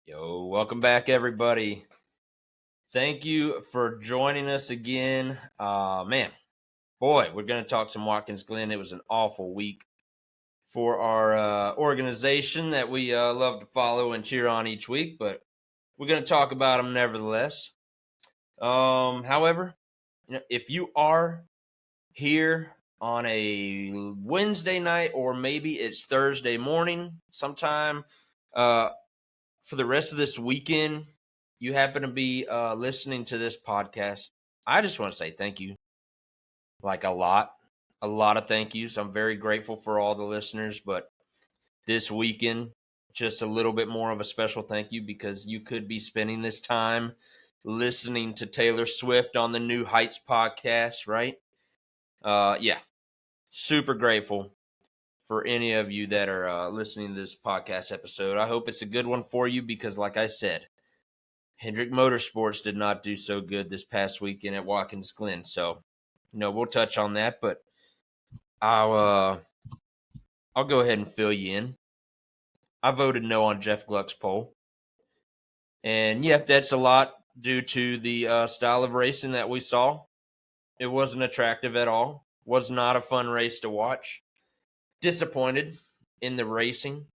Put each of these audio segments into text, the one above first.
Yo, welcome back, everybody. Thank you for joining us again. Man, boy, we're going to talk some Watkins Glen. It was an awful week for our organization that we love to follow and cheer on each week, but we're going to talk about them nevertheless. However, if you are here on a Wednesday night or maybe it's Thursday morning sometime, for the rest of this weekend, you happen to be listening to this podcast, I just want to say thank you. Like a lot of thank yous. I'm very grateful for all the listeners, but this weekend, just a little bit more of a special thank you because you could be spending this time listening to Taylor Swift on the New Heights podcast, right? Yeah, super grateful for any of you that are listening to this podcast episode. I hope it's a good one for you because, like I said, Hendrick Motorsports did not do so good this past weekend at Watkins Glen. So, we'll touch on that, but I'll go ahead and fill you in. I voted no on Jeff Gluck's poll. And yeah, that's a lot due to the style of racing that we saw. It wasn't attractive at all. Was not a fun race to watch. Disappointed in the racing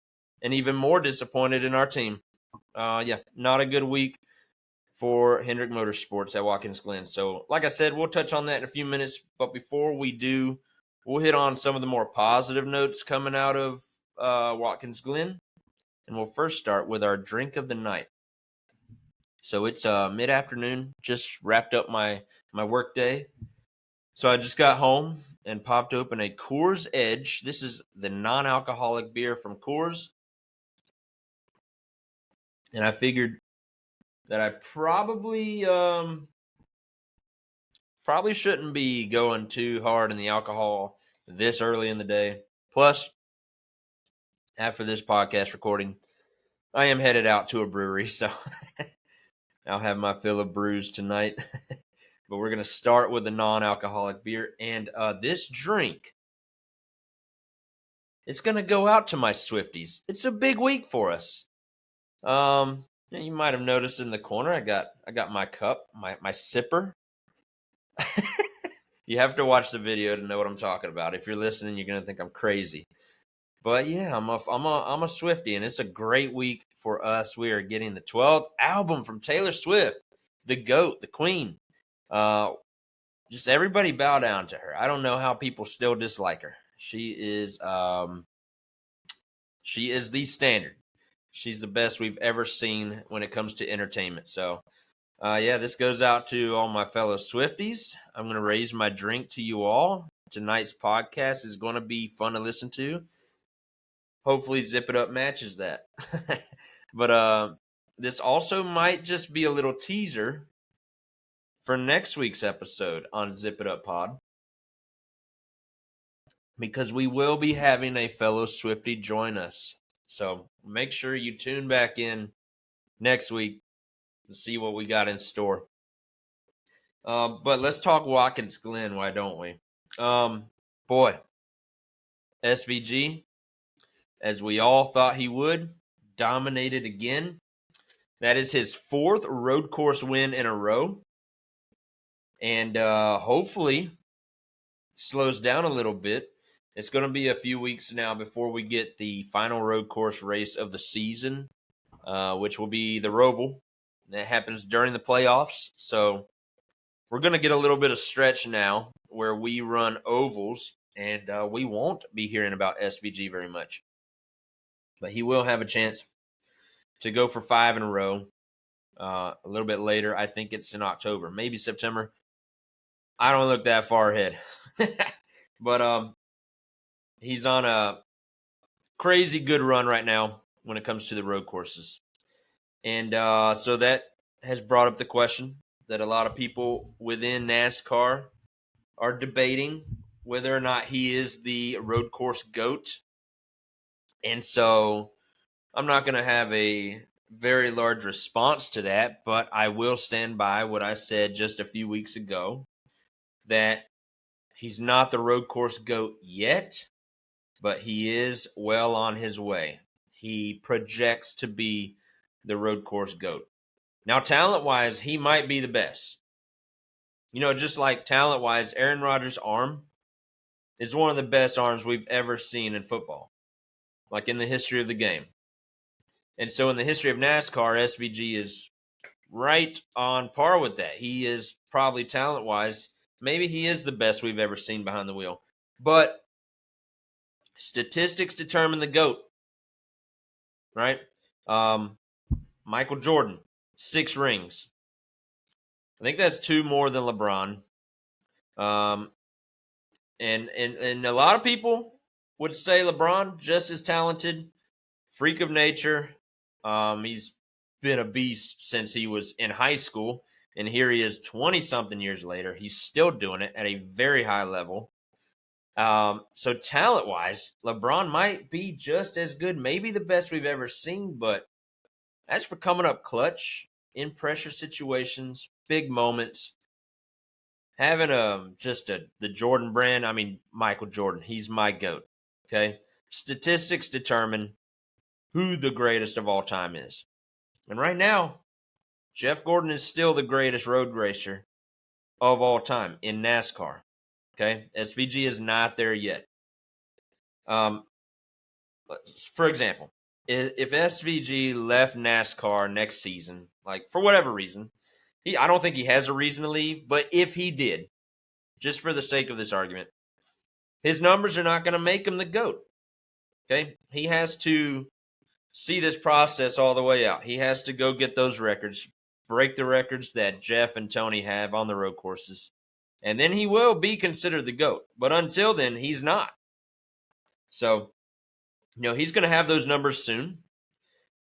and even more disappointed in our team. Not a good week for Hendrick Motorsports at Watkins Glen. So, like I said, we'll touch on that in a few minutes. But before we do, we'll hit on some of the more positive notes coming out of Watkins Glen. And we'll first start with our drink of the night. So it's mid-afternoon, just wrapped up my work day. So I just got home and popped open a Coors Edge. This is the non-alcoholic beer from Coors. And I figured that I probably shouldn't be going too hard in the alcohol this early in the day. Plus, after this podcast recording, I am headed out to a brewery, so I'll have my fill of brews tonight. But we're going to start with a non-alcoholic beer. And this drink, it's going to go out to my Swifties. It's a big week for us. You might have noticed in the corner, I got my cup, my sipper. You have to watch the video to know what I'm talking about. If you're listening, you're going to think I'm crazy. But yeah, I'm a Swiftie, and it's a great week for us. We are getting the 12th album from Taylor Swift, the GOAT, the Queen. Just everybody bow down to her. I don't know how people still dislike her. She is the standard. She's the best we've ever seen when it comes to entertainment. So, this goes out to all my fellow Swifties. I'm going to raise my drink to you all. Tonight's podcast is going to be fun to listen to. Hopefully Zip It Up matches that. But this also might just be a little teaser for next week's episode on Zip It Up Pod. Because we will be having a fellow Swiftie join us. So make sure you tune back in next week to see what we got in store. But let's talk Watkins Glen, why don't we? Boy, SVG, as we all thought he would, dominated again. That is his fourth road course win in a row. And hopefully slows down a little bit. It's going to be a few weeks now before we get the final road course race of the season, which will be the Roval. That happens during the playoffs. So we're going to get a little bit of stretch now where we run ovals, and we won't be hearing about SVG very much. But he will have a chance to go for 5 in a row a little bit later. I think it's in October, maybe September. I don't look that far ahead. But he's on a crazy good run right now when it comes to the road courses. And so that has brought up the question that a lot of people within NASCAR are debating whether or not he is the road course GOAT. And so I'm not going to have a very large response to that, but I will stand by what I said just a few weeks ago, that he's not the road course GOAT yet, but he is well on his way. He projects to be the road course GOAT. Now, talent-wise, he might be the best. Just like talent-wise, Aaron Rodgers' arm is one of the best arms we've ever seen in football, like in the history of the game. And so in the history of NASCAR, SVG is right on par with that. He is probably talent-wise, maybe he is the best we've ever seen behind the wheel. But statistics determine the GOAT, right? Michael Jordan, 6 rings. I think that's 2 more than LeBron. And a lot of people would say LeBron just as talented, freak of nature. He's been a beast since he was in high school, and here he is 20-something years later. He's still doing it at a very high level. So talent-wise, LeBron might be just as good, maybe the best we've ever seen, but as for coming up clutch in pressure situations, big moments, having the Jordan brand, I mean, Michael Jordan, he's my GOAT, okay? Statistics determine who the greatest of all time is. And right now, Jeff Gordon is still the greatest road racer of all time in NASCAR, okay? SVG is not there yet. For example, if SVG left NASCAR next season, like for whatever reason, I don't think he has a reason to leave, but if he did, just for the sake of this argument, his numbers are not going to make him the GOAT. Okay? He has to see this process all the way out. He has to go get those records, break the records that Jeff and Tony have on the road courses, and then he will be considered the GOAT. But until then, he's not. So, he's going to have those numbers soon,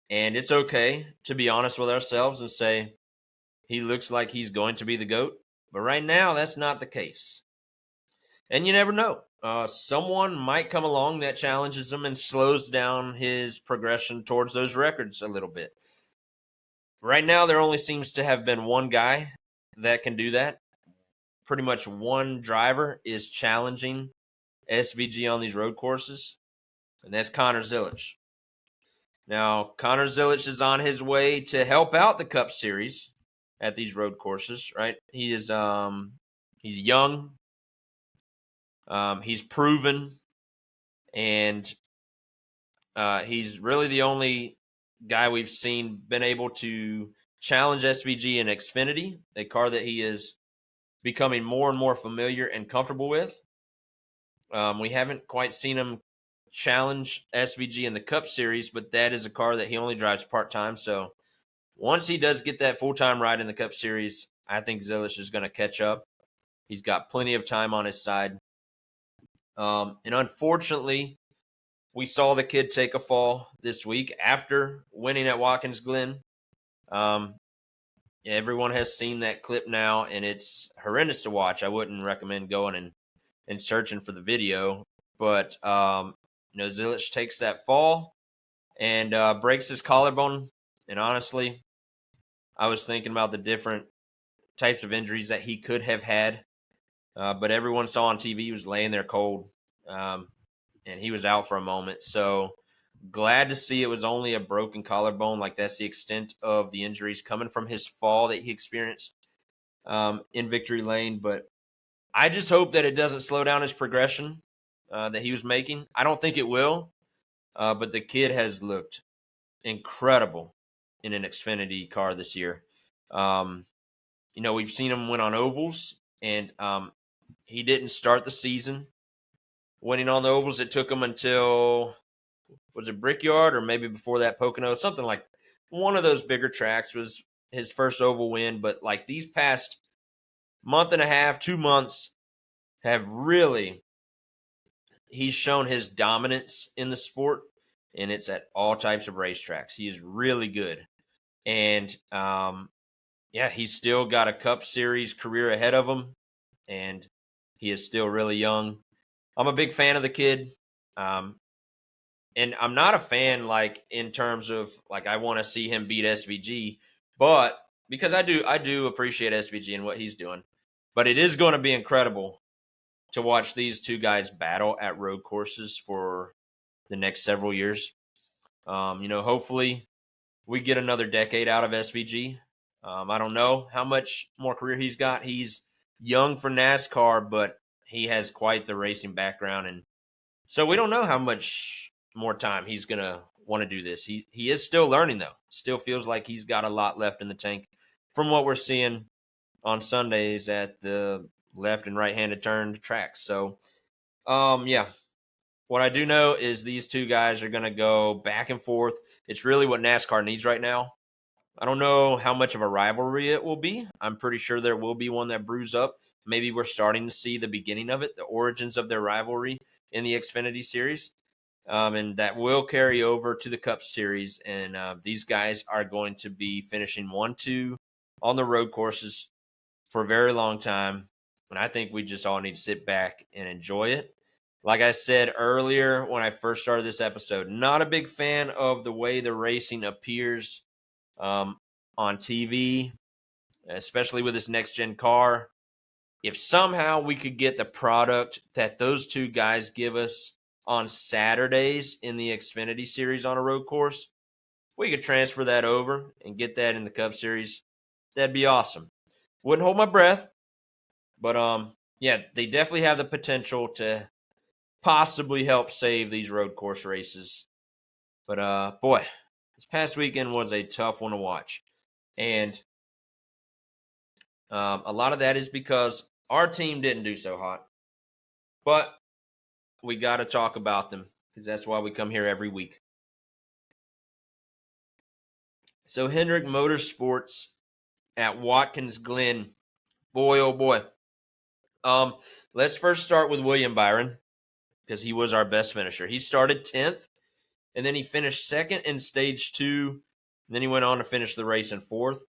and it's okay to be honest with ourselves and say he looks like he's going to be the GOAT. But right now, that's not the case. And you never know. Someone might come along that challenges him and slows down his progression towards those records a little bit. Right now, there only seems to have been one guy that can do that. Pretty much one driver is challenging SVG on these road courses, and that's Connor Zilisch. Now, Connor Zilisch is on his way to help out the Cup Series at these road courses, right? He is he's young. He's proven, and he's really the only guy we've seen been able to challenge SVG in Xfinity, a car that he is becoming more and more familiar and comfortable with. We haven't quite seen him challenge SVG in the Cup Series, but that is a car that he only drives part-time. So once he does get that full-time ride in the Cup Series, I think Zilisch is going to catch up. He's got plenty of time on his side. And unfortunately, we saw the kid take a fall this week after winning at Watkins Glen. Everyone has seen that clip now, and it's horrendous to watch. I wouldn't recommend going and searching for the video. But, Zilisch takes that fall and breaks his collarbone. And honestly, I was thinking about the different types of injuries that he could have had. But everyone saw on TV he was laying there cold, and he was out for a moment. So glad to see it was only a broken collarbone. Like, that's the extent of the injuries coming from his fall that he experienced in Victory Lane. But I just hope that it doesn't slow down his progression that he was making. I don't think it will, but the kid has looked incredible in an Xfinity car this year. We've seen him win on ovals, and he didn't start the season winning on the ovals. It took him until, was it Brickyard or maybe before that Pocono? Something like one of those bigger tracks was his first oval win. But like these past month and a half, 2 months have really, he's shown his dominance in the sport, and it's at all types of racetracks. He is really good. And he's still got a Cup Series career ahead of him, and he is still really young. I'm a big fan of the kid. And I'm not a fan, like, in terms of, like, I want to see him beat SVG, but because I do appreciate SVG and what he's doing. But it is going to be incredible to watch these two guys battle at road courses for the next several years. Hopefully we get another decade out of SVG. I don't know how much more career he's got. He's young for NASCAR, but he has quite the racing background, and so we don't know how much more time he's going to want to do this. He is still learning, though. Still feels like he's got a lot left in the tank from what we're seeing on Sundays at the left and right-handed turn tracks. So, yeah. What I do know is these two guys are going to go back and forth. It's really what NASCAR needs right now. I don't know how much of a rivalry it will be. I'm pretty sure there will be one that brews up. Maybe we're starting to see the beginning of it, the origins of their rivalry in the Xfinity Series. And that will carry over to the Cup Series. And these guys are going to be finishing 1-2 on the road courses for a very long time. And I think we just all need to sit back and enjoy it. Like I said earlier when I first started this episode, not a big fan of the way the racing appears on TV, especially with this next-gen car. If somehow we could get the product that those two guys give us on Saturdays in the Xfinity Series on a road course, if we could transfer that over and get that in the Cup Series, that'd be awesome. Wouldn't hold my breath, but yeah, they definitely have the potential to possibly help save these road course races. But boy, this past weekend was a tough one to watch. And a lot of that is because our team didn't do so hot. But we got to talk about them because that's why we come here every week. So Hendrick Motorsports at Watkins Glen. Boy, oh boy. Let's first start with William Byron because he was our best finisher. He started 10th, and then he finished second in stage 2. And then he went on to finish the race in 4th.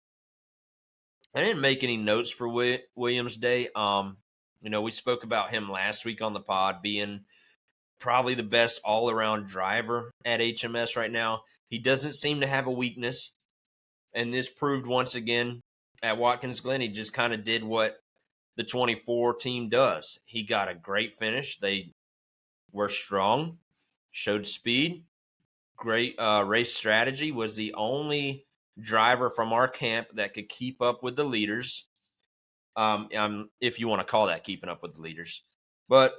I didn't make any notes for Williams' day. We spoke about him last week on the pod being probably the best all-around driver at HMS right now. He doesn't seem to have a weakness, and this proved once again at Watkins Glen. He just kind of did what the 24 team does. He got a great finish. They were strong, showed speed, great race strategy, was the only driver from our camp that could keep up with the leaders, if you want to call that keeping up with the leaders. But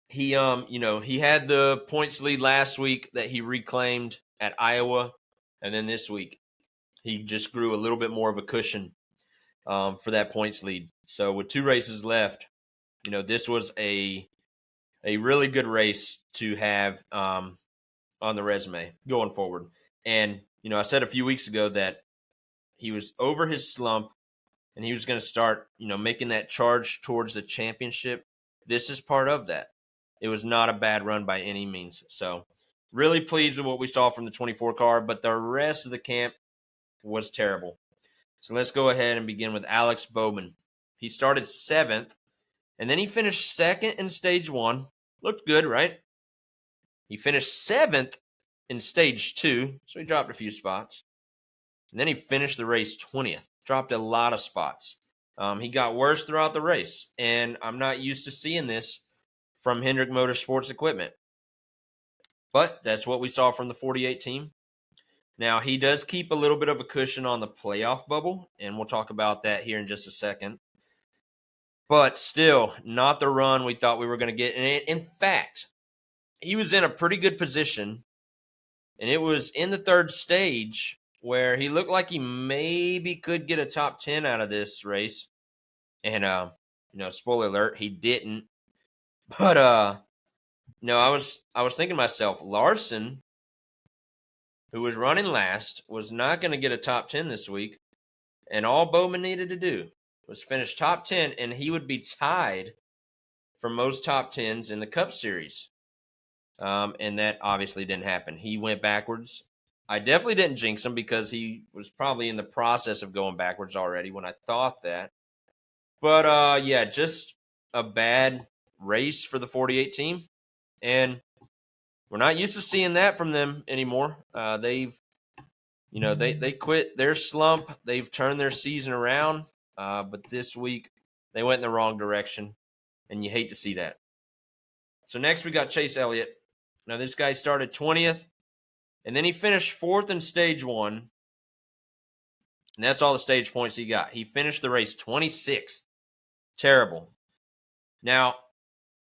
he had the points lead last week that he reclaimed at Iowa, and then this week he just grew a little bit more of a cushion for that points lead. So with 2 races left, this was a really good race to have on the resume going forward. And I said a few weeks ago that he was over his slump and he was going to start making that charge towards the championship. This is part of that. It was not a bad run by any means. So really pleased with what we saw from the 24 car, but the rest of the camp was terrible. So let's go ahead and begin with Alex Bowman. He started 7th, and then he finished 2nd in stage 1. Looked good, right? He finished 7th in stage 2, so he dropped a few spots. And then he finished the race 20th, dropped a lot of spots. He got worse throughout the race, and I'm not used to seeing this from Hendrick Motorsports equipment. But that's what we saw from the 48 team. Now, he does keep a little bit of a cushion on the playoff bubble, and we'll talk about that here in just a second. But still, not the run we thought we were going to get. And in fact, he was in a pretty good position, and it was in the 3rd stage where he looked like he maybe could get a top 10 out of this race. And, spoiler alert, he didn't. But, I was thinking to myself, Larson, who was running last, was not going to get a top 10 this week. And all Bowman needed to do was finish top 10, and he would be tied for most top 10s in the Cup Series. And that obviously didn't happen. He went backwards. I definitely didn't jinx him because he was probably in the process of going backwards already when I thought that. But, yeah, just a bad race for the 48 team. And we're not used to seeing that from them anymore. They quit their slump. They've turned their season around. But this week, they went in the wrong direction. And you hate to see that. So next we got Chase Elliott. Now this guy started 20th. And then he finished fourth in stage one. And that's all the stage points he got. He finished the race 26th. Terrible. Now,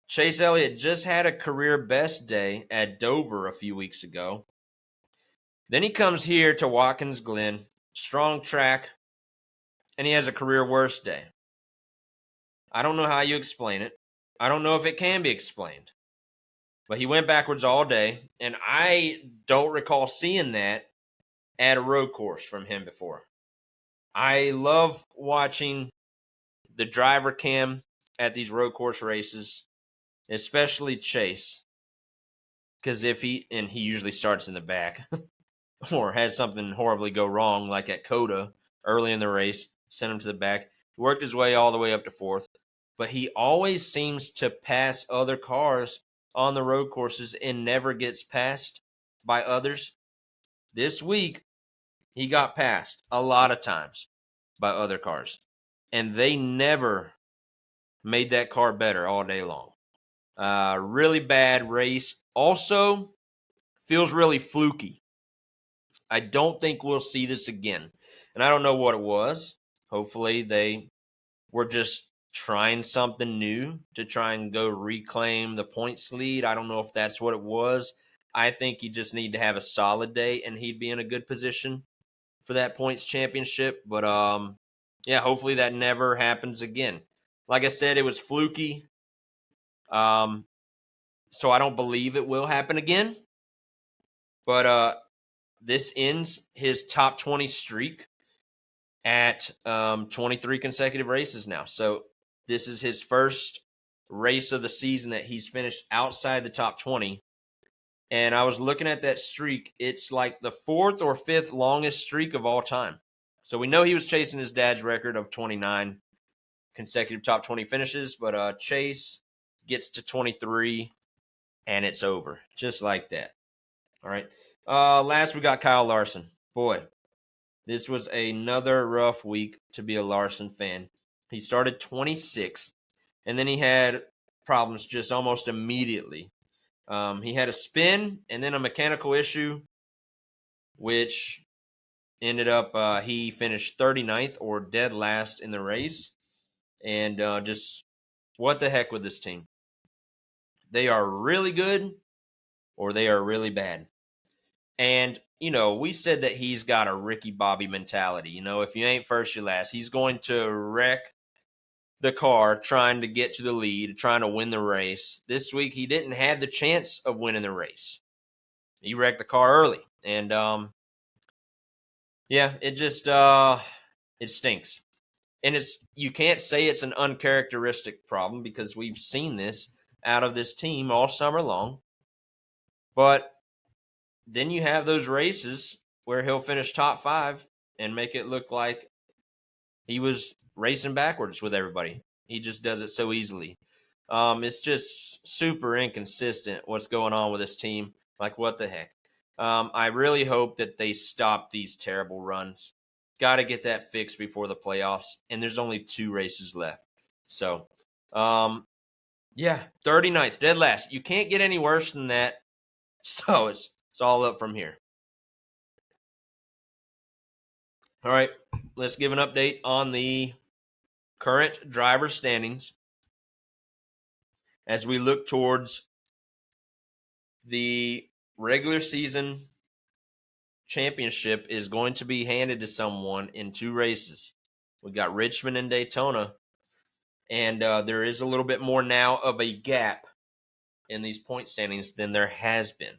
Chase Elliott just had a career best day at Dover a few weeks ago. Then he comes here to Watkins Glen, strong track, and he has a career worst day. I don't know how you explain it. I don't know if it can be explained. But he went backwards all day, and I don't recall seeing that at a road course from him before. I love watching the driver cam at these road course races, especially Chase, because he usually starts in the back or has something horribly go wrong, like at Coda early in the race, sent him to the back. He worked his way all the way up to fourth, but he always seems to pass other cars on the road courses and never gets passed by others. This week, he got passed a lot of times by other cars, and they never made that car better all day long. Really bad race. Also, feels really fluky. I don't think we'll see this again. And I don't know what it was. Hopefully, they were just trying something new to try and go reclaim the points lead. I don't know if that's what it was. I think you just need to have a solid day, and he'd be in a good position for that points championship. But yeah, hopefully that never happens again. Like I said, it was fluky. So I don't believe it will happen again. But this ends his top 20 streak at 23 consecutive races now. So this is his first race of the season that he's finished outside the top 20. And I was looking at that streak. It's like the fourth or fifth longest streak of all time. So we know he was chasing his dad's record of 29 consecutive top 20 finishes, but Chase gets to 23 and it's over. Just like that. All right. Last we got Kyle Larson. Boy, this was another rough week to be a Larson fan. He started 26th, and then he had problems just almost immediately. He had a spin and then a mechanical issue, which ended up he finished 39th or dead last in the race. And just what the heck with this team? They are really good or they are really bad. And, we said that he's got a Ricky Bobby mentality. If you ain't first, you're last. He's going to wreck the car trying to get to the lead, trying to win the race. This week, he didn't have the chance of winning the race. He wrecked the car early. And, yeah, it just, it stinks. And you can't say it's an uncharacteristic problem because we've seen this out of this team all summer long. But then you have those races where he'll finish top 5 and make it look like he was racing backwards with everybody. He just does it so easily. It's just super inconsistent what's going on with this team. Like, what the heck? I really hope that they stop these terrible runs. Got to get that fixed before the playoffs, and there's only 2 races left. So, yeah, 39th, dead last. You can't get any worse than that. So it's all up from here. All right, let's give an update on the current driver standings as we look towards the regular season championship is going to be handed to someone in 2 races. We got Richmond and Daytona, and there is a little bit more now of a gap in these point standings than there has been.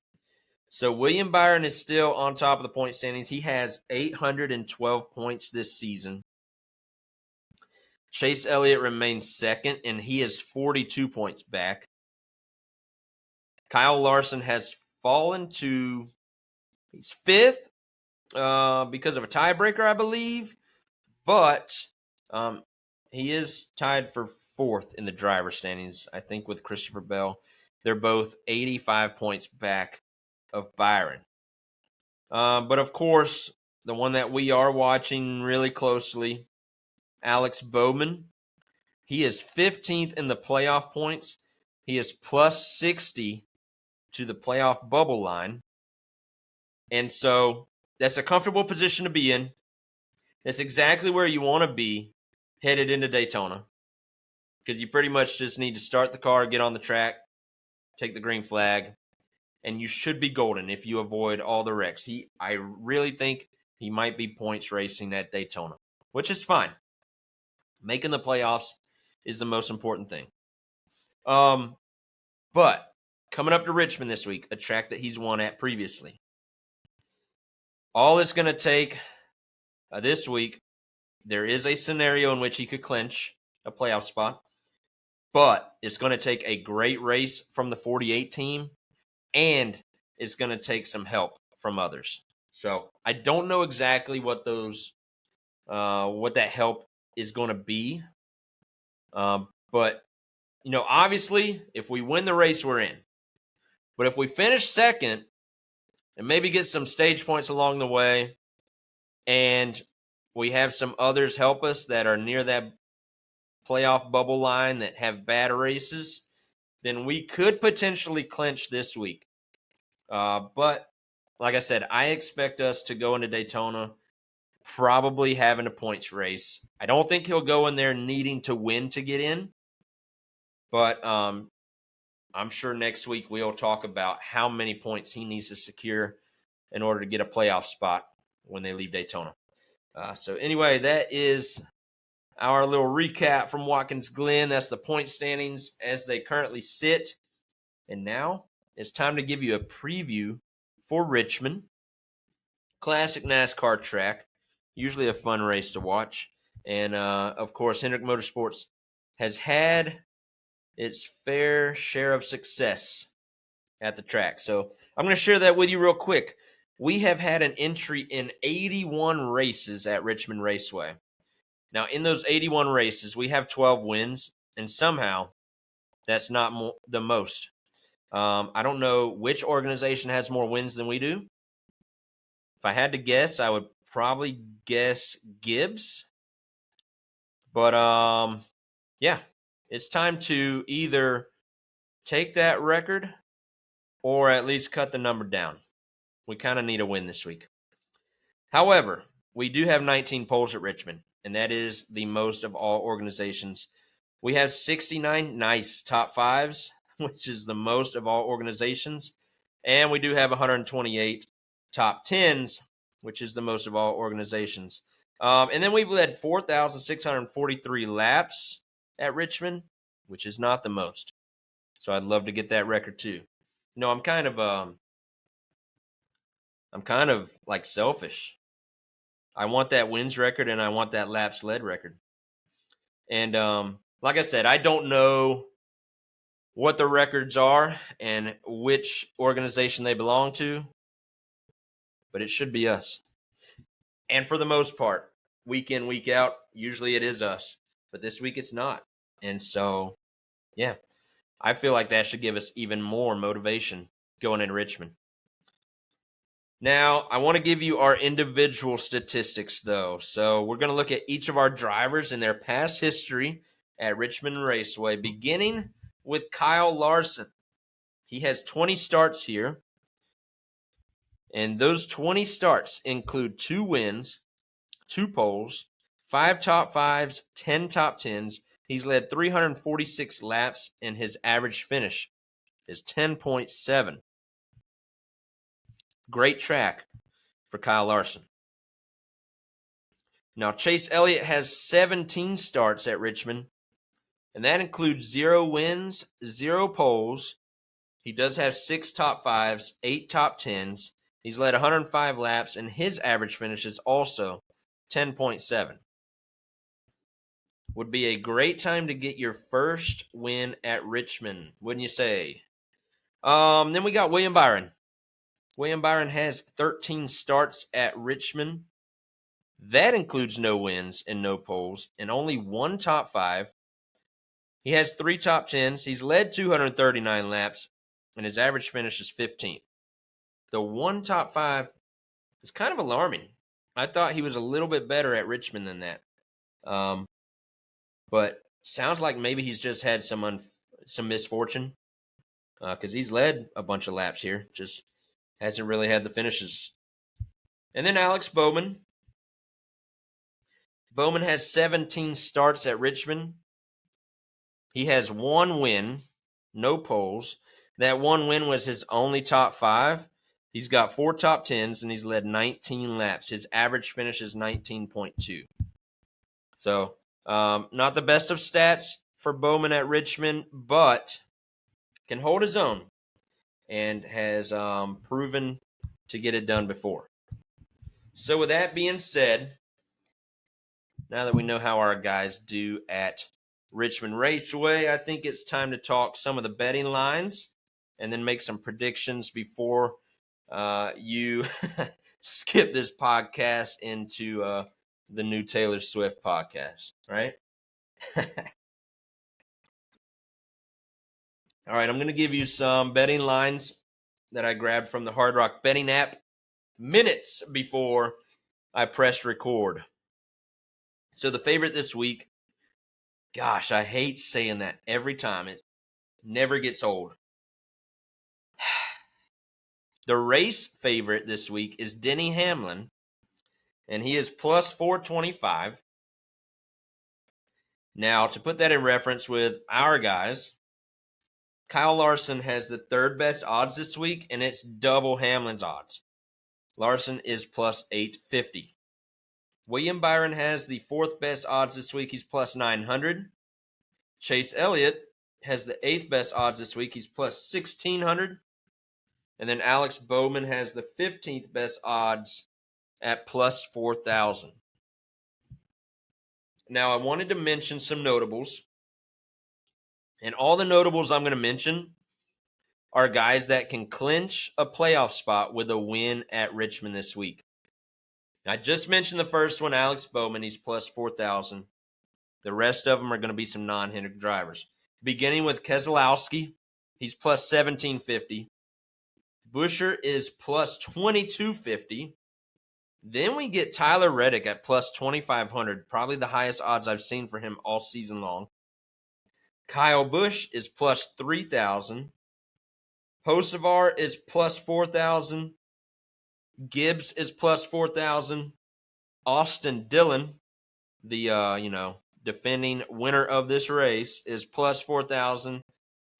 So William Byron is still on top of the point standings. He has 812 points this season. Chase Elliott remains second, and he is 42 points back. Kyle Larson has fallen to he's 5th because of a tiebreaker, I believe. But he is tied for 4th in the driver standings, I think, with Christopher Bell. They're both 85 points back of Byron. But, of course, the one that we are watching really closely, Alex Bowman, he is 15th in the playoff points. He is plus 60 to the playoff bubble line. And so that's a comfortable position to be in. That's exactly where you want to be headed into Daytona, because you pretty much just need to start the car, get on the track, take the green flag, and you should be golden if you avoid all the wrecks. I really think he might be points racing at Daytona, which is fine. Making the playoffs is the most important thing. But coming up to Richmond this week, a track that he's won at previously. All it's going to take this week, there is a scenario in which he could clinch a playoff spot, but it's going to take a great race from the 48 team, and it's going to take some help from others. So I don't know exactly what what that help is going to be. But, obviously, if we win the race, we're in. But if we finish second and maybe get some stage points along the way, and we have some others help us that are near that playoff bubble line that have bad races, then we could potentially clinch this week. But like I said, I expect us to go into Daytona probably having a points race. I don't think he'll go in there needing to win to get in, but I'm sure next week we'll talk about how many points he needs to secure in order to get a playoff spot when they leave Daytona. So anyway, that is our little recap from Watkins Glen. That's the point standings as they currently sit. And now it's time to give you a preview for Richmond. Classic NASCAR track, usually a fun race to watch. And of course, Hendrick Motorsports has had its fair share of success at the track. So I'm going to share that with you real quick. We have had an entry in 81 races at Richmond Raceway. Now, in those 81 races, we have 12 wins, and somehow that's not the most. I don't know which organization has more wins than we do. If I had to guess, I would probably guess Gibbs. But, yeah, it's time to either take that record or at least cut the number down. We kind of need a win this week. However, we do have 19 poles at Richmond, and that is the most of all organizations. We have 69 nice top fives, which is the most of all organizations. And we do have 128 top tens, which is the most of all organizations. And then we've led 4,643 laps at Richmond, which is not the most. So I'd love to get that record too. No, I'm kind of like selfish. I want that wins record and I want that laps led record. And like I said, I don't know what the records are and which organization they belong to, but it should be us. And for the most part, week in, week out, usually it is us. But this week it's not. And so, yeah, I feel like that should give us even more motivation going into Richmond. Now, I want to give you our individual statistics, though. So we're going to look at each of our drivers and their past history at Richmond Raceway, beginning with Kyle Larson. He has 20 starts here, and those 20 starts include 2 wins, 2 poles, 5 top 5s, 10 top 10s. He's led 346 laps, and his average finish is 10.7. Great track for Kyle Larson. Now, Chase Elliott has 17 starts at Richmond, and that includes 0 wins, 0 poles. He does have 6 top 5s, 8 top 10s. He's led 105 laps, and his average finish is also 10.7. Would be a great time to get your first win at Richmond, wouldn't you say? Then we got William Byron. William Byron has 13 starts at Richmond. That includes no wins and no poles and only 1 top 5. He has 3 top 10s. He's led 239 laps, and his average finish is 15th. The 1 top 5 is kind of alarming. I thought he was a little bit better at Richmond than that. But sounds like maybe he's just had some misfortune because he's led a bunch of laps here. Just hasn't really had the finishes And then Alex Bowman. Bowman has 17 starts at Richmond. He has one win, no poles. That one win was his only top 5. He's got 4 top 10s, and he's led 19 laps. His average finish is 19.2. So, not the best of stats for Bowman at Richmond, but can hold his own and has proven to get it done before. So, with that being said, now that we know how our guys do at Richmond Raceway, I think it's time to talk some of the betting lines and then make some predictions before you skip this podcast into the new Taylor Swift podcast, right? All right, I'm going to give you some betting lines that I grabbed from the Hard Rock betting app minutes before I pressed record. So the favorite this week, gosh, I hate saying that every time. It never gets old. The race favorite this week is Denny Hamlin, and he is plus 425. Now, to put that in reference with our guys, Kyle Larson has the 3rd best odds this week, and it's double Hamlin's odds. Larson is plus 850. William Byron has the 4th best odds this week. He's plus 900. Chase Elliott has the 8th best odds this week. He's plus 1,600. And then Alex Bowman has the 15th best odds at plus 4,000. Now, I wanted to mention some notables. And all the notables I'm going to mention are guys that can clinch a playoff spot with a win at Richmond this week. I just mentioned the first one, Alex Bowman. He's plus 4,000. The rest of them are going to be some non-Hendrick drivers. Beginning with Keselowski, he's plus 1,750. Buscher is plus 2,250. Then we get Tyler Reddick at plus 2,500, probably the highest odds I've seen for him all season long. Kyle Busch is plus 3,000. Hocevar is plus 4,000. Gibbs is plus 4,000. Austin Dillon, the defending winner of this race, is plus 4,000.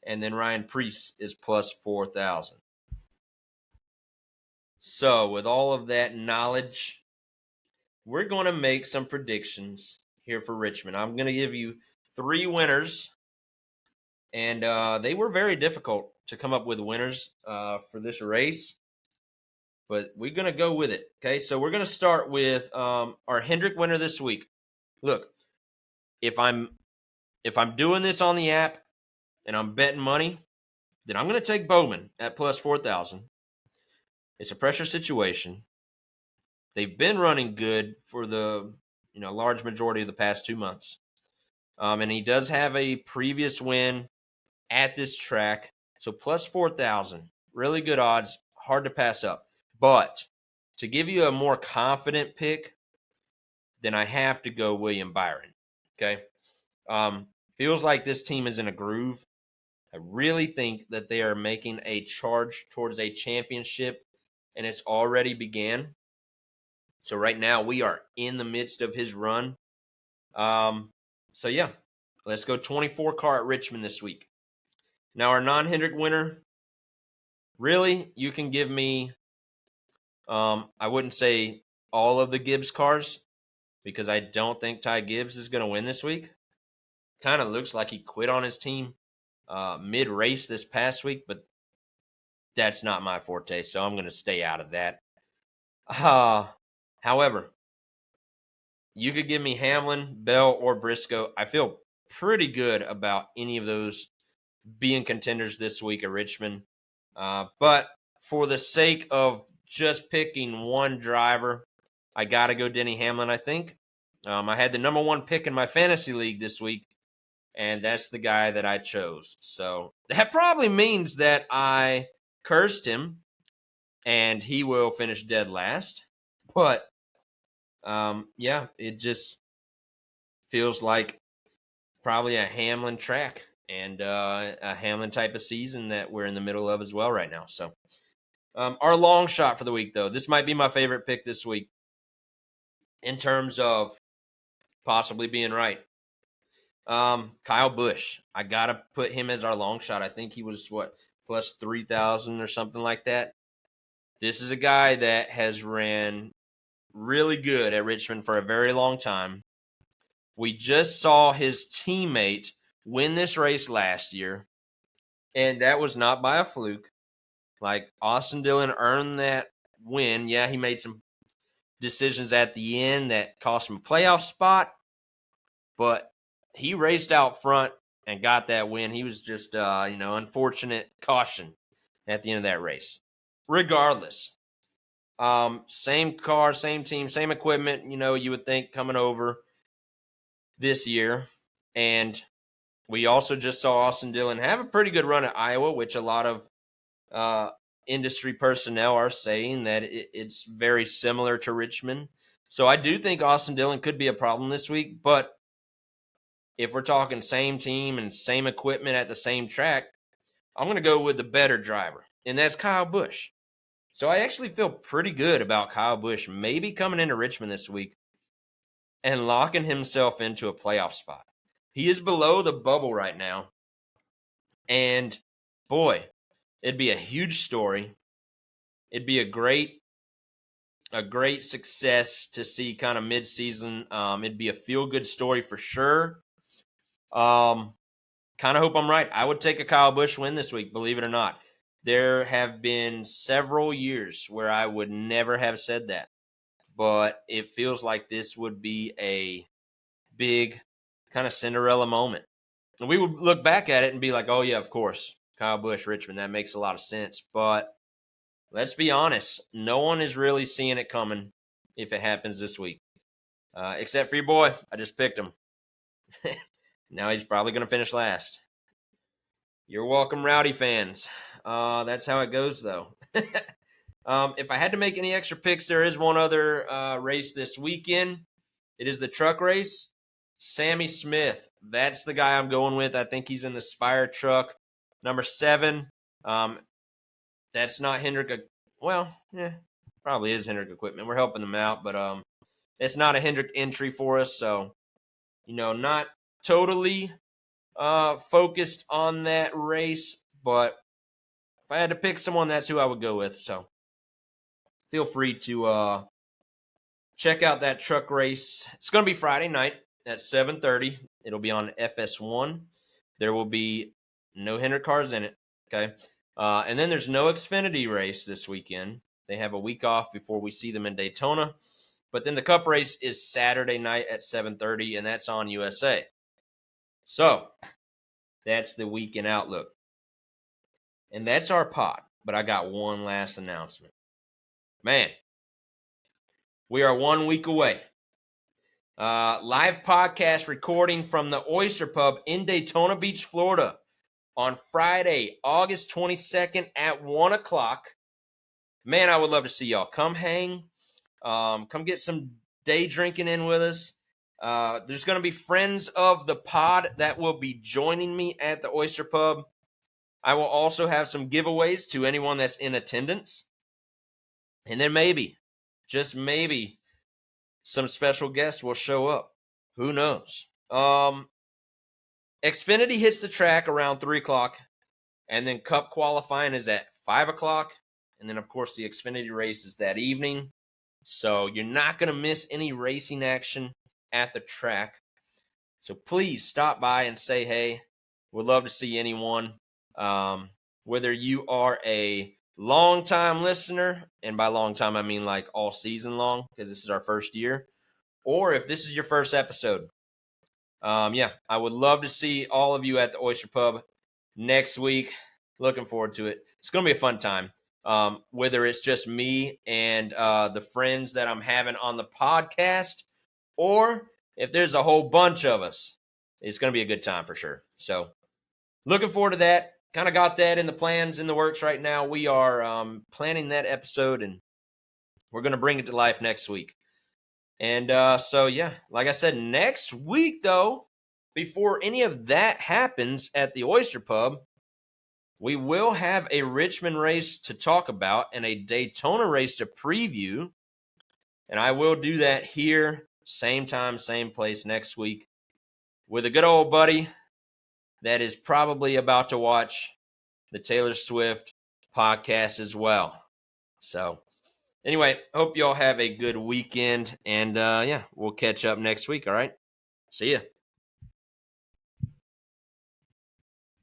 And then Ryan Preece is plus 4,000. So, with all of that knowledge, we're going to make some predictions here for Richmond. I'm going to give you 3 winners, and they were very difficult to come up with winners for this race, but we're going to go with it. Okay, so we're going to start with our Hendrick winner this week. Look, if I'm doing this on the app and I'm betting money, then I'm going to take Bowman at plus 4,000. It's a pressure situation. They've been running good for the large majority of the past 2 months. And he does have a previous win at this track. So plus 4,000. Really good odds. Hard to pass up. But to give you a more confident pick, then I have to go William Byron. Okay. Feels like this team is in a groove. I really think that they are making a charge towards a championship, and it's already began. So right now we are in the midst of his run. So yeah, let's go 24 car at Richmond this week. Now our non-Hendrick winner, really, you can give me, I wouldn't say all of the Gibbs cars because I don't think Ty Gibbs is going to win this week. Kind of looks like he quit on his team mid-race this past week, but that's not my forte, so I'm going to stay out of that. However, you could give me Hamlin, Bell, or Briscoe. I feel pretty good about any of those being contenders this week at Richmond. But for the sake of just picking one driver, I got to go Denny Hamlin, I think. I had the number 1 pick in my fantasy league this week, and that's the guy that I chose. So that probably means that I cursed him, and he will finish dead last. But, yeah, it just feels like probably a Hamlin track and a Hamlin type of season that we're in the middle of as well right now. So Our long shot for the week, though, this might be my favorite pick this week in terms of possibly being right. Kyle Busch. I got to put him as our long shot. I think he was, plus 3,000 or something like that. This is a guy that has ran really good at Richmond for a very long time. We just saw his teammate win this race last year, and that was not by a fluke. Like, Austin Dillon earned that win. Yeah, he made some decisions at the end that cost him a playoff spot, but he raced out front and got that win. He was just, unfortunate caution at the end of that race. Regardless, same car, same team, same equipment, you would think coming over this year. And we also just saw Austin Dillon have a pretty good run at Iowa, which a lot of industry personnel are saying that it's very similar to Richmond. So I do think Austin Dillon could be a problem this week. But if we're talking same team and same equipment at the same track, I'm going to go with the better driver, and that's Kyle Busch. So I actually feel pretty good about Kyle Busch maybe coming into Richmond this week and locking himself into a playoff spot. He is below the bubble right now. And boy, it'd be a huge story. It'd be a great success to see kind of mid-season. It'd be a feel-good story for sure. Kind of hope I'm right. I would take a Kyle Busch win this week, believe it or not. There have been several years where I would never have said that, but it feels like this would be a big kind of Cinderella moment. And we would look back at it and be like, oh, yeah, of course, Kyle Busch, Richmond, that makes a lot of sense. But let's be honest, no one is really seeing it coming if it happens this week, except for your boy. I just picked him. Now he's probably going to finish last. You're welcome, Rowdy fans. That's how it goes, though. If I had to make any extra picks, there is one other race this weekend. It is the truck race. Sammy Smith. That's the guy I'm going with. I think he's in the Spire truck. Number 7. That's not Hendrick. Well, yeah, probably is Hendrick equipment. We're helping them out, but it's not a Hendrick entry for us. So, not totally focused on that race, but if I had to pick someone, that's who I would go with. So feel free to check out that truck race. It's going to be Friday night at 7:30. It'll be on FS1. There will be no Hendrick cars in it. Okay. And then there's no Xfinity race this weekend. They have a week off before we see them in Daytona. But then the Cup race is Saturday night at 7:30, and that's on USA. So that's the weekend outlook. And that's our pod. But I got one last announcement. Man, we are 1 week away. Live podcast recording from the Oyster Pub in Daytona Beach, Florida on Friday, August 22nd at 1 o'clock. Man, I would love to see y'all. Come hang. Come get some day drinking in with us. There's going to be friends of the pod that will be joining me at the Oyster Pub. I will also have some giveaways to anyone that's in attendance. And then maybe, just maybe, some special guests will show up. Who knows? Xfinity hits the track around 3 o'clock. And then Cup qualifying is at 5 o'clock. And then, of course, the Xfinity race is that evening. So you're not going to miss any racing action at the track. So please stop by and say hey. We'd love to see anyone. Whether you are a long-time listener, and by long time I mean like all season long, because this is our first year, or if this is your first episode. I would love to see all of you at the Oyster Pub next week. Looking forward to it. It's going to be a fun time. Whether it's just me and the friends that I'm having on the podcast, or if there's a whole bunch of us, it's going to be a good time for sure. So looking forward to that. Kind of got that in the plans, in the works right now. We are planning that episode, and we're going to bring it to life next week. And like I said, next week, though, before any of that happens at the Oyster Pub, We will have a Richmond race to talk about and a Daytona race to preview. And I will do that here, same time, same place next week with a good old buddy that is probably about to watch the Taylor Swift podcast as well. So anyway, hope y'all have a good weekend. And we'll catch up next week. All right. See ya.